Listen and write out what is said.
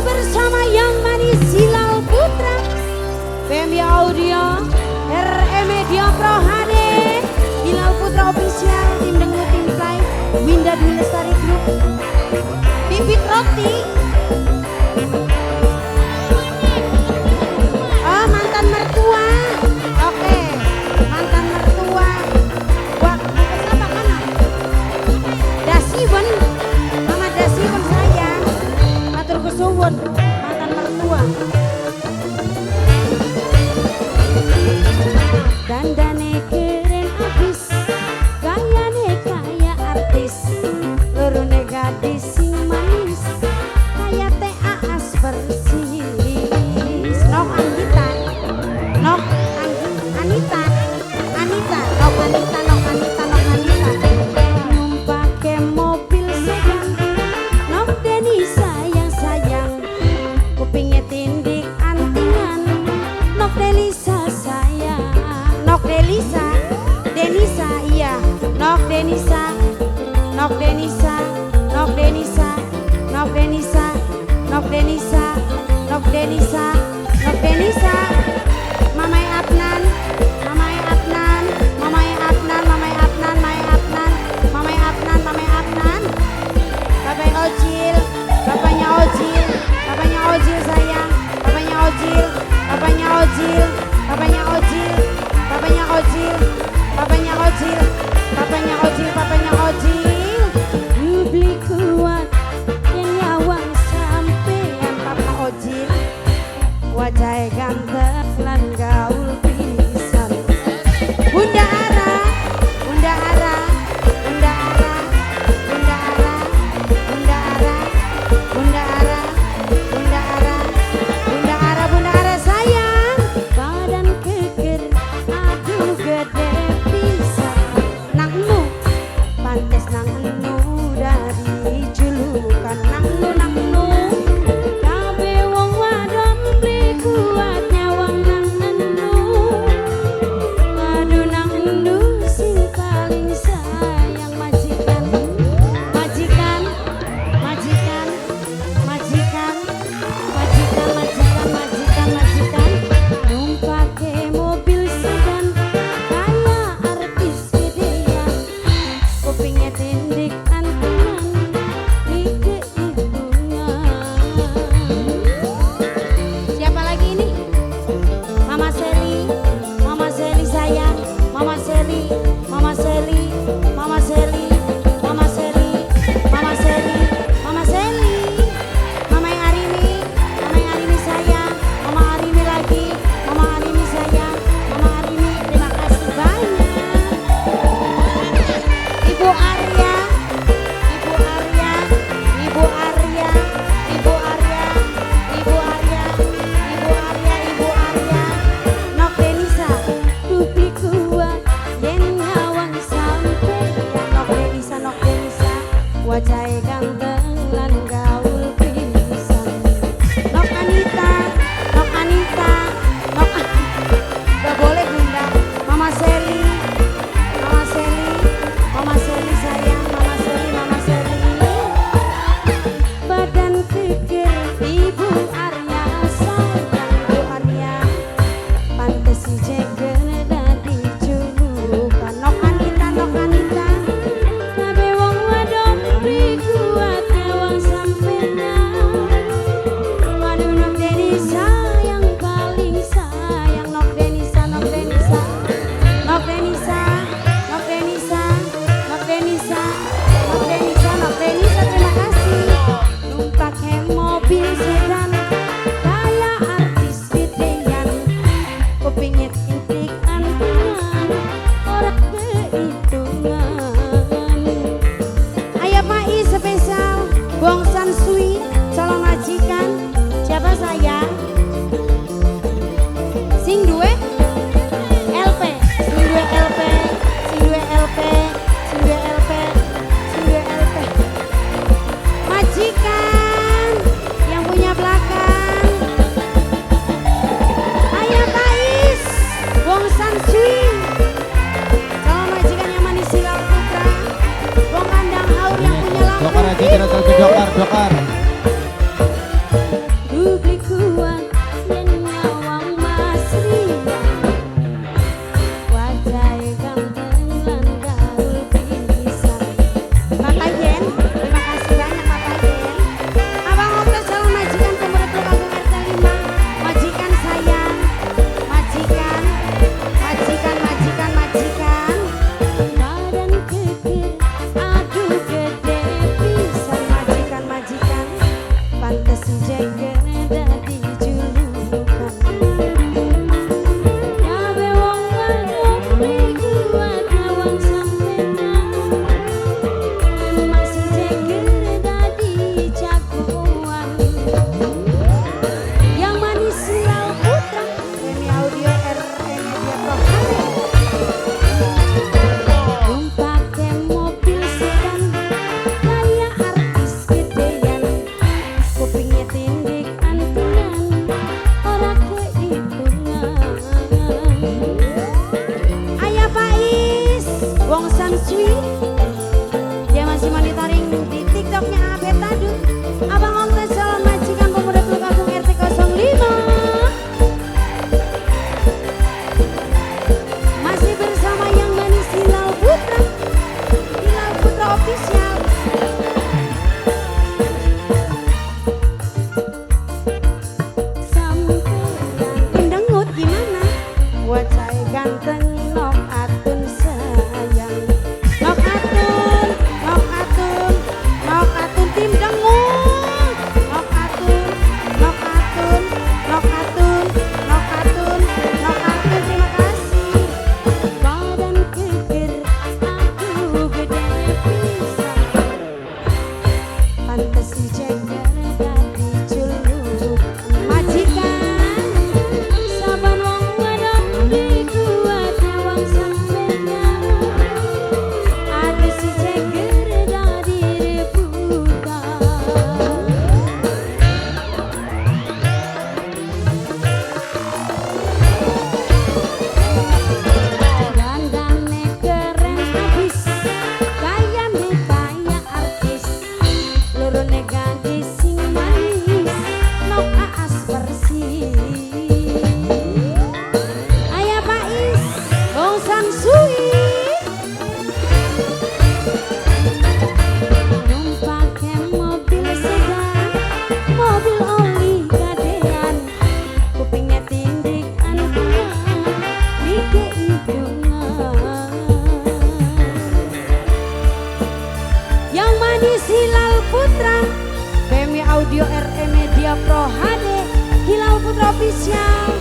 bersama yang manis Hilal Putra, PMI Audio, RE Media Pro HD, Hilal Putra Official, tim Dangdut Tim Play, Winda Dwi Lestari Group, Bibit Roti. Oh, mantan mertua. Oke, mantan mertua. Wah, siapa kan? Dasiwan, Mama Dasiwan sayang. Matur kesuwun, mantan mertua. Dandane keren abis, gayane kaya artis, lorone gadis sing manis, kaya TAS persis. Nok Anita, Nok Anita, Anita, Nok Anita, Nok Anita, Nok Anita. Numpake mobil sedan, Nok Denisa yang sayang, kupingnya tindik antingan, Nok Delisa sayang. Nok Delisa, Denisa iya, Nok Denisa, Nok Denisa, Nok Denisa, Nok Denisa, Nok Denisa, Nok Denisa, Nok Denisa, Mamai Adnan, Mamai Adnan, Mamai Adnan, Mamai Adnan, Mamai Adnan, Mamai Adnan, Mamai Adnan, Bapaknya Ojil, Bapaknya Ojil, Bapaknya Ojil sayang, Bapaknya Ojil, Bapaknya Ojil, Bapaknya Ojil, Bapaknya Ojil, Bapaknya Ojil, Bapaknya Ojil, Bapaknya Ojil. Publik kuat yang nyawang sampean Papa Ojil, wajah ganteng lan gaul pisan. Bunda Ara, Bunda Ara, Bunda Ara, Bunda Ara, Bunda Ara, Bunda Ara, Bunda Ara, Bunda Ara, Bunda Ara sayang. Badan keker, aduh gede pisan. Nang nu, pantes nang nu dari julukan nang nu, nang nu. Kabeh wong wadon beli kuat nyawang nang nu. Aduh nang nu sing paling sayang majikan, majikan, majikan, majikan, majikan, majikan, majikan, majikan. Numpake mobil sedan kaya artis gedean, kupingnya tindik antingan di kehitungan. Siapa lagi ini? Mama Seli, Mama Seli sayang, Mama Seli, Mama Seli, Mama Seli, Mama Seli, Mama Seli, Mama Seli, Mama Arini, Mama Arini sayang, Mama Arini lagi, Mama Arini sayang, Mama Arini terima kasih banyak. Ibu Arya, Ibu Arya, Ibu Arya, Ibu Arya, Ibu Arya, Ibu Arya, Ibu Arya. Nok Denisa, publik kuat yen nyawang sampean. Nok Denisa, Nok Denisa, wajah ganteng lan gaul pisan. Nok Anita, Nok Anita, Nok gak boleh Bunda. Mama Seli, Mama Seli, Mama Seli sayang, Mama Seli, Mama Seli. Badan keker Ibu Arya sayang, Ibu Arya. Pantes si jeger dadi julukan. Nok Anita, Nok Anita. Kabeh wong wadon beri kuat nyawang sampean. Aduh Nok Denisa yang paling sayang, Nok Denisa, Nok Denisa, Nok Denisa, Nok Denisa, Nok Denisa, Nok Denisa, Nok Denisa terima kasih. Numpake mobil sedan kaya artis gedean, kupingnya tindik antingan orang kehitungan. Ayah Pai spesial Bongsan Sui calon majikan. Siapa sayang? Sing duwe LP, sing duwe LP, sing duwe LP, sing duwe LP, sing duwe LP. Majikan yang punya belakang. Ayah Pais, Bongsan Sui calon majikan yang manis Hilal Putra. Bong Kandang Haur yang punya lampu. Dokar aja kita dokar. tim dengung. Nokatun, nokatun, nokatun, nokatun, nokatun. Terima kasih. Badan keker aku gede pisan. Pantes diceger dadi juluk majikan. Saban wong wadon dikuat wong sampeyan. Aku si ceger dadi rebutan. Dandane keren abis, gayane kaya artis. Lorone gadis sing manis, nok aas persis. Aya Pais, wong Samsui. Numpake mobil sedan, mobil oli gadean. Kupingnya tindik anu kuat, dikei dungan. Yang manis Hilal Putra, BMI Audio RE Media Pro HD, Hilal Putra Official.